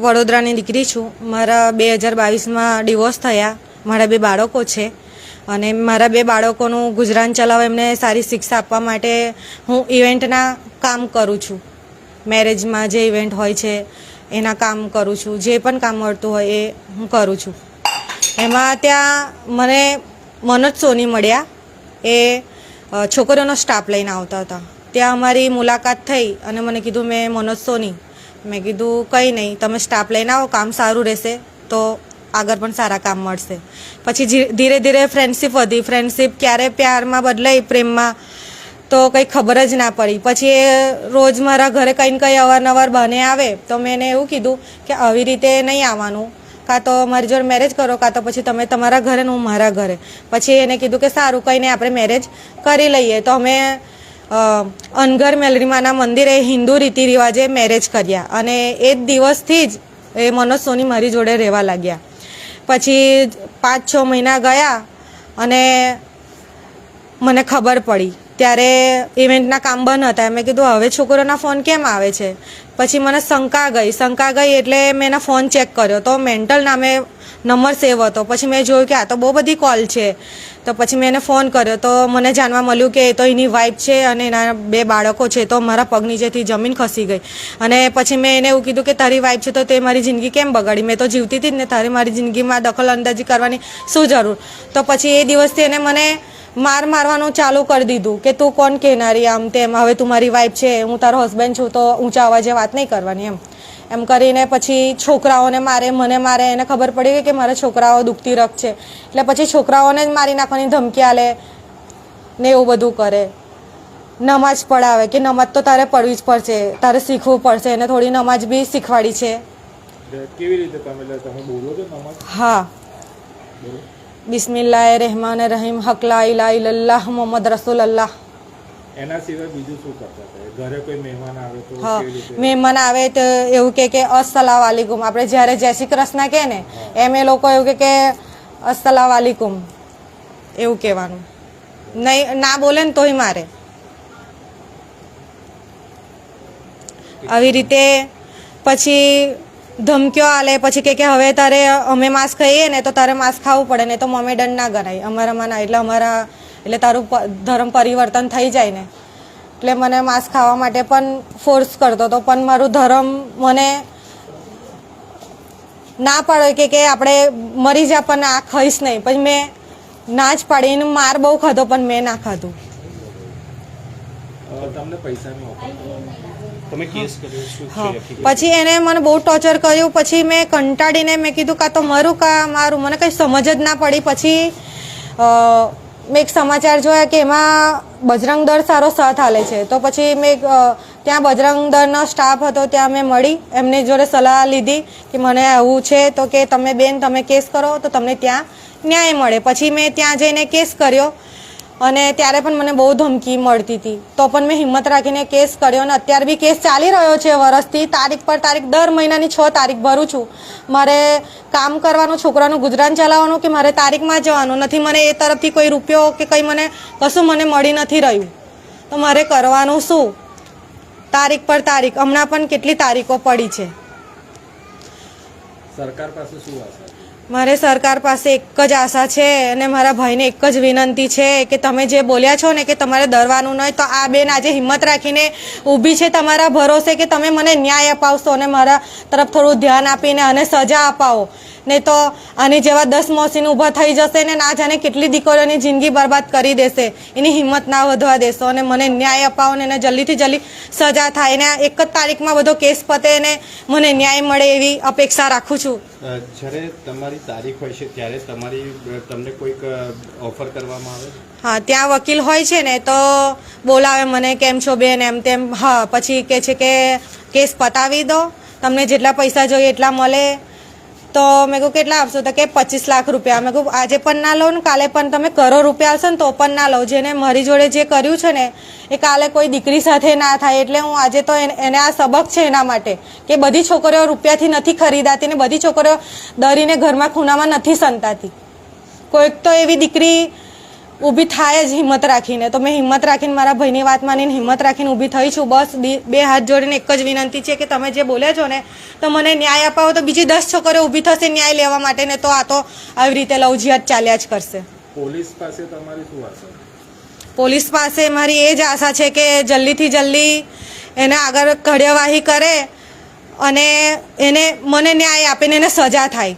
વડોદરાની દીકરી છું. મારા 2022માં ડિવોર્સ થયા. મારા 2 બાળકો છે અને મારા 2 બાળકોનું ગુજરાન ચલાવવા એમને સારી શિક્ષા આપવા માટે હું ઇવેન્ટના કામ કરું છું. મેરેજમાં જે ઇવેન્ટ હોય છે એના કામ કરું છું. જે પણ કામ મળતું હોય એ હું કરું છું. એમાં ત્યાં મને મનોજ સોની મળ્યા. એ છોકરીઓનો સ્ટાફ લઈને આવતા હતા. ત્યાં અમારી મુલાકાત થઈ અને મને કીધું મેં મનોજ સોની. મેં કીધું કંઈ નહીં, તમે સ્ટાફ લઈને આવો, કામ સારું રહેશે તો આગળ પણ સારા કામ મળશે. પછી ધીરે ધીરે ફ્રેન્ડશિપ વધી. ફ્રેન્ડશિપ ક્યારે પ્યારમાં બદલાઈ, પ્રેમમાં, તો કંઈ ખબર જ ના પડી. પછી એ રોજ મારા ઘરે કંઈ ને કંઈ અવારનવાર બહાને આવે તો મેં એને એવું કીધું કે આવી રીતે નહીં આવવાનું, કાં તો મારી જોડે મેરેજ કરો કાં તો પછી તમે તમારા ઘરે ને હું મારા ઘરે. પછી એને કીધું કે સારું, કંઈ નહીં, આપણે મેરેજ કરી લઈએ. તો અમે અનગર મેલરીમાના મંદિરે હિન્દુ રીતિ રિવાજે મેરેજ કર્યા અને એ જ દિવસથી જ એ મનોજ સોની મારી જોડે રહેવા લાગ્યા. પછી 5-6 મહિના ગયા અને મને ખબર પડી. ત્યારે ઇવેન્ટના કામ બંધ હતા. મેં કીધું હવે છોકરીઓના ફોન કેમ આવે છે? પછી મને શંકા ગઈ એટલે મેં એના ફોન ચેક કર્યો તો મેન્ટલ નામે નંબર સેવ હતો. પછી મેં જોયું કે આ તો બહુ બધી કોલ છે. તો પછી મેં એને ફોન કર્યો તો મને જાણવા મળ્યું કે એ તો એની વાઈફ છે અને એના 2 બાળકો છે. તો મારા પગ નીચેથી જમીન ખસી ગઈ. અને પછી મેં એને એવું કીધું કે તારી વાઈફ છે તો તે મારી જિંદગી કેમ બગાડી? મેં તો જીવતી હતી જ ને, તારે મારી જિંદગીમાં દખલ અંદાજી કરવાની શું જરૂર? તો પછી એ દિવસથી એને મને મારવાનું ચાલુ કરી દીધું કે તું કોણ કહેનારી, આમ તેમ, હવે તું મારી વાઈફ છે, હું તારો હસબન્ડ છું તો ઊંચા અવાજે વાત નહીં કરવાની, એમ કરીને પછી છોકરાઓને મારે, મને મારે. એને ખબર પડી કે મારા છોકરાઓ દુખતી રખ છે એટલે પછી છોકરાઓને જ મારી નાખવાની ધમકી આલે ને એવું બધું કરે. નમાજ પડાવે કે નમાજ તો તારે પડવી જ પડશે, તારે શીખવું પડશે. એને થોડી નમાજ બી શીખવાડી છે. કેવી રીતે તમે બોલો છો નમાજ? હા. બિસ્મિલ્લાહિર્રહમાનિર્રહીમ, હક લા ઇલાહા ઇલ્લલ્લાહ મુહમ્મદ રસૂલુલ્લાહ. એના સિવાય બીજું શું કરતા હતા? ઘરે કોઈ મહેમાન આવે તો કેવી રીતે? મહેમાન આવે તો એવું કે અસ્સલામ વાલેકુમ. આપણે જ્યારે જય શ્રી કૃષ્ણ કહે ને એમ એ લોકો એવું કે અસ્સલામ વાલેકુમ એવું કહેવાનું. નહીં, ના બોલે ને તોય મારે. આવી રીતે પછી ધમકીઓ આલે. પછી કે હવે તારે અમે માંસ ખાઈએ ને તો તારે માંસ ખાવું પડે ને તો મમે દંડ ના ગણાય અમારામાં ના. એટલે તારું ધર્મ પરિવર્તન થઈ જાય ને. એટલે મને માંસ ખાવા માટે પણ ફોર્સ કરતો હતો. પણ મારું ધર્મ મને ના પાડે કે આપણે મરી જા પણ આ ખાઈશ નહીં. પછી મેં ના જ પાડી. એને માર બહુ ખાધો પણ મેં ના ખાધું. તમને પૈસાની ઓફર તમે કેસ કર્યો શું છે? પછી એને મને બહુ ટોર્ચર કર્યું. પછી મેં કંટાળીને મેં કીધું કાં તો મરું કાં મારું, મને કંઈ સમજ જ ના પડી. પછી મેં એક સમાચાર જોયા કે એમાં બજરંગ દળ સારો સાથ આલે છે. તો પછી મેં ત્યાં બજરંગ દળનો સ્ટાફ હતો ત્યાં મેં મળી, એમની જોડે સલાહ લીધી કે મને આવું છે તો કે તમે બેન તમે કેસ કરો તો તમને ત્યાં ન્યાય મળે. પછી મેં ત્યાં જઈને કેસ કર્યો અને ત્યારે પણ મને બહુ ધમકી મળતી હતી. તો પણ મેં હિંમત રાખીને કેસ કર્યો અને અત્યારે બી કેસ ચાલી રહ્યો છે વર્ષથી. તારીખ પર તારીખ દર મહિનાની 6 તારીખ ભરું છું. મારે કામ કરવાનું, છોકરાનું ગુજરાન ચલાવવાનું કે મારે તારીખમાં જવાનું નથી. મને એ તરફથી કોઈ રૂપિયો કે કંઈ મને કશું મને મળી નથી રહ્યું. તો મારે કરવાનું શું? તારીખ પર તારીખ. હમણાં પણ કેટલી તારીખો પડી છે. સરકાર પાસે શું આશા? મારે સરકાર પાસે એક જ આશા છે અને મારા ભાઈને એક જ વિનંતી છે કે તમે જે બોલ્યા છો ને કે તમારે ડરવાનું નહીં, તો આ બેન આજે હિંમત રાખીને ઊભી છે તમારા ભરોસે કે તમે મને ન્યાય અપાવશો અને મારા તરફ થોડું ધ્યાન આપીને અને સજા અપાવો. નહીં તો આની જેવા 10 મોસીન ઊભા થઈ જશે ને ના જાણે કેટલી દીકરીઓની જિંદગી બરબાદ કરી દેશે. એની હિંમત ના વધવા દેશો અને મને ન્યાય અપાવો ને એને જલ્દીથી જલ્દી સજા થાય ને એક જ તારીખમાં બધો કેસ પતે ને મને ન્યાય મળે એવી અપેક્ષા રાખું છું. જ્યારે તમારી તારીખ હોય છે ત્યારે તમને કોઈક ઓફર કરવામાં આવે? હા, ત્યાં વકીલ હોય છે ને તો બોલાવે મને, કેમ છો બેન, એમ તેમ. હા, પછી કહે છે કે કેસ પતાવી દો, તમને જેટલા પૈસા જોઈએ એટલા મળે. તો મેં કહું કેટલા આપશો? તો કે 25 લાખ રૂપિયા. મેં કહું આજે પણ ના લો ને કાલે પણ તમે કરોડ રૂપિયા આવશે ને તો પણ ના લો. જેને મારી જોડે જે કર્યું છે ને એ કાલે કોઈ દીકરી સાથે ના થાય. એટલે હું આજે તો એને આ સબક છે એના માટે કે બધી છોકરીઓ રૂપિયાથી નથી ખરીદાતી ને બધી છોકરીઓ ડરીને ઘરમાં ખૂણામાં નથી સંતાતી. કોઈક તો એવી દીકરી ઊભી થાય જ હિંમત રાખીને. તો મેં હિંમત રાખીને મારા ભાઈની વાત માનીને હિંમત રાખીને ઊભી થઈ છું. બસ બે હાથ જોડીને એક જ વિનંતી છે કે તમે જે બોલ્યા છો ને તો મને ન્યાય અપાવો. તો બીજી 10 છોકરીઓ ઊભી થશે ન્યાય લેવા માટે ને તો આ તો આવી રીતે લવ જિહાદ ચાલ્યા જ કરશે. પોલીસ પાસે તમારી શું આશા? પોલીસ પાસે મારી એ જ આશા છે કે જલ્દીથી જલ્દી એને આગળ કાર્યવાહી કરે અને એને મને ન્યાય આપીને એને સજા થાય.